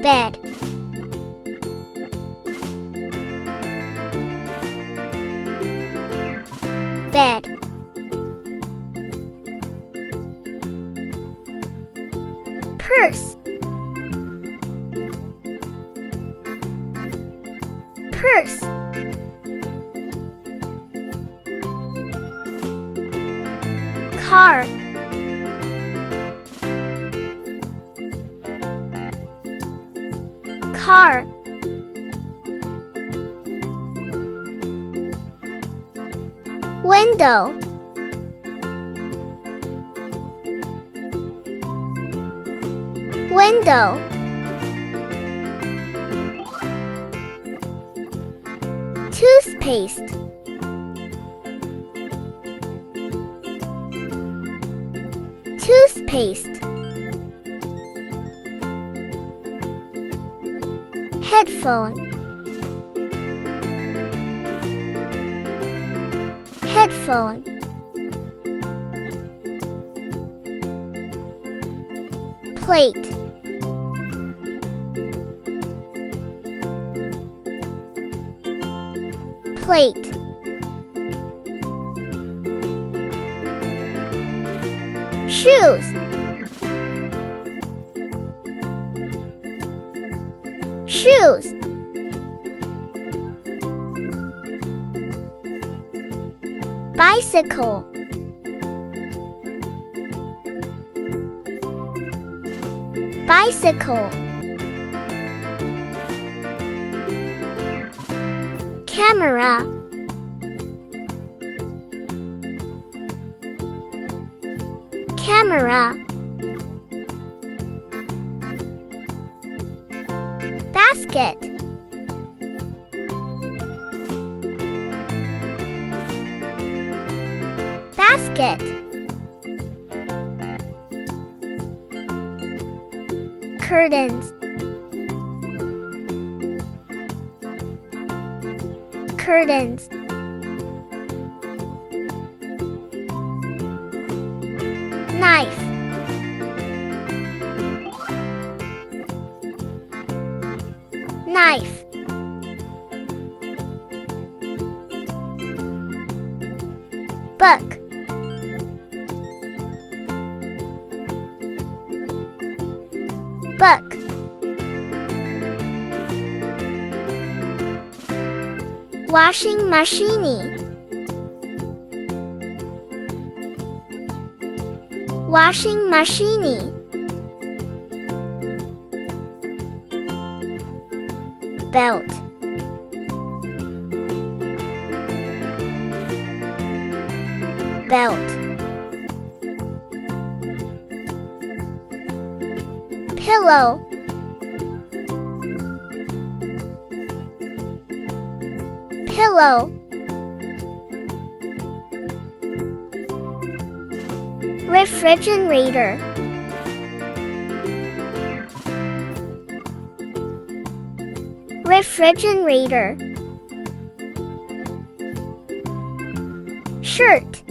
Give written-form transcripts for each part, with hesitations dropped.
bed, bed, purse, purse, car, car, window, window, toothpaste, toothpaste, headphone, headphone, plate, plate, shoes, shoes, bicycle, bicycle, camera, camera, basket, basket, curtains, curtains, knife, knife, book, book, washing machine, washing machine, belt, belt, pillow, pillow, refrigerator, refrigerator, shirt,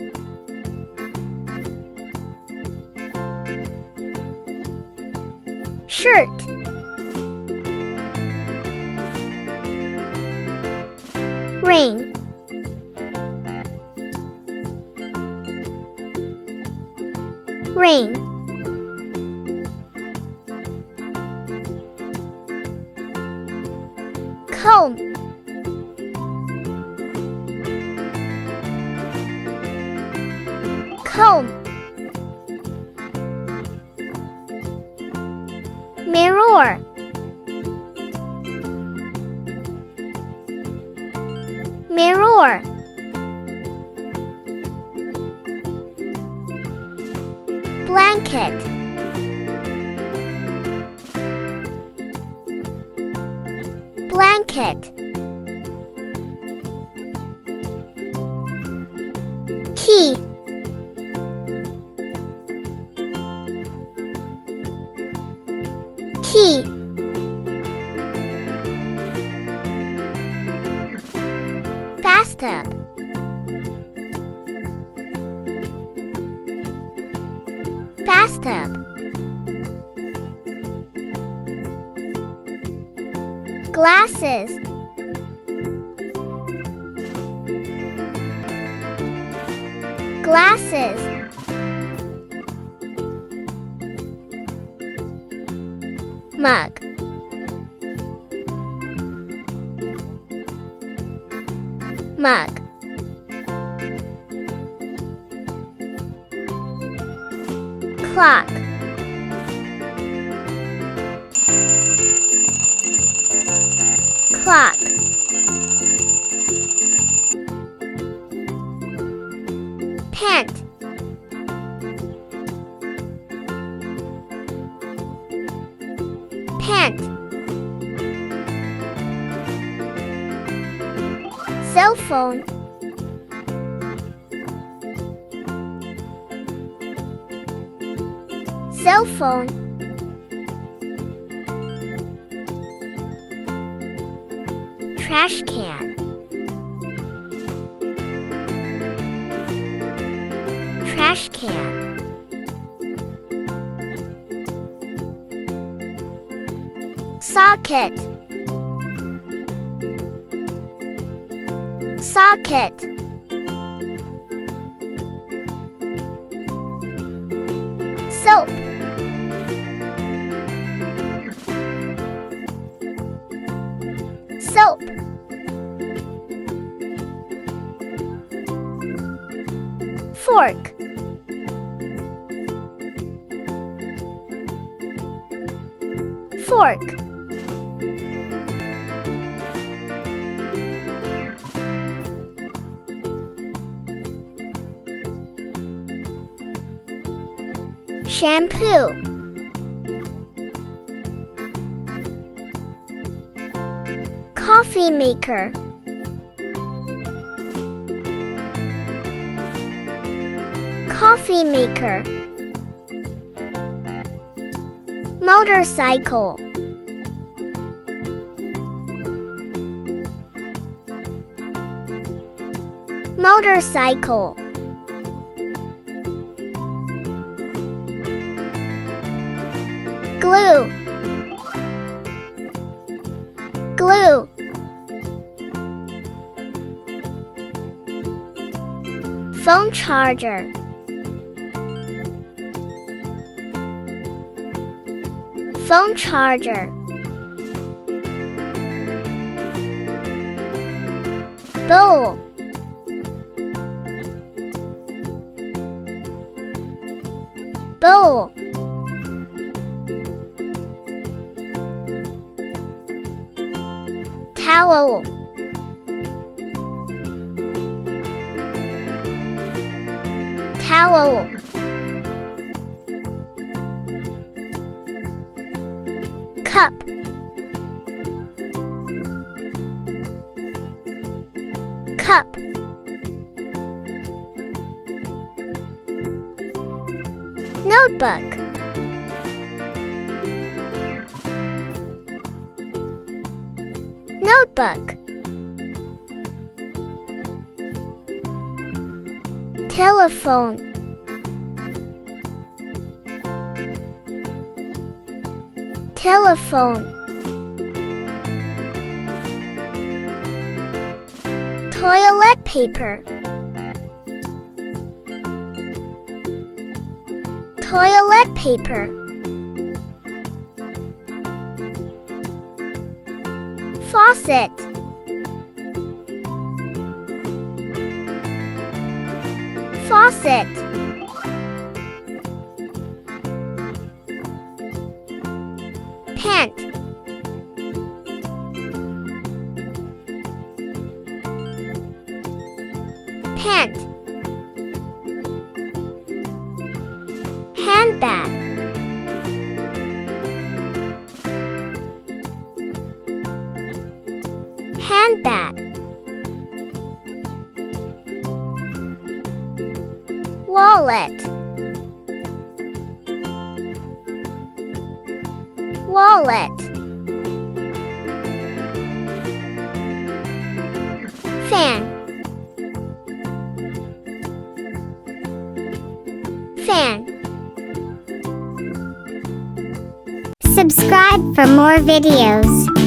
shirt, ring, ring, comb, comb, mirror, mirror, blanket, blanket, key, key, bathtub, bathtub, Glasses. Glasses. Mug. Mug. Clock. Clock. Pant. Pant. Cell phone. Cell phone. Trash can. Trash can. Socket. Socket. Soap. Soap. Fork. Fork. Shampoo. Coffee maker. Coffee maker. Motorcycle. Motorcycle. Glue. Glue. Phone charger. Phone charger. Bowl. Bowl. Towel. Towel. Cup. Cup. Notebook. Notebook. Telephone. Telephone. Toilet paper. Toilet paper. Faucet. Faucet. Pant. Pant. Handbag. Handbag. Wallet. Wallet. Fan. Fan. Subscribe for more videos.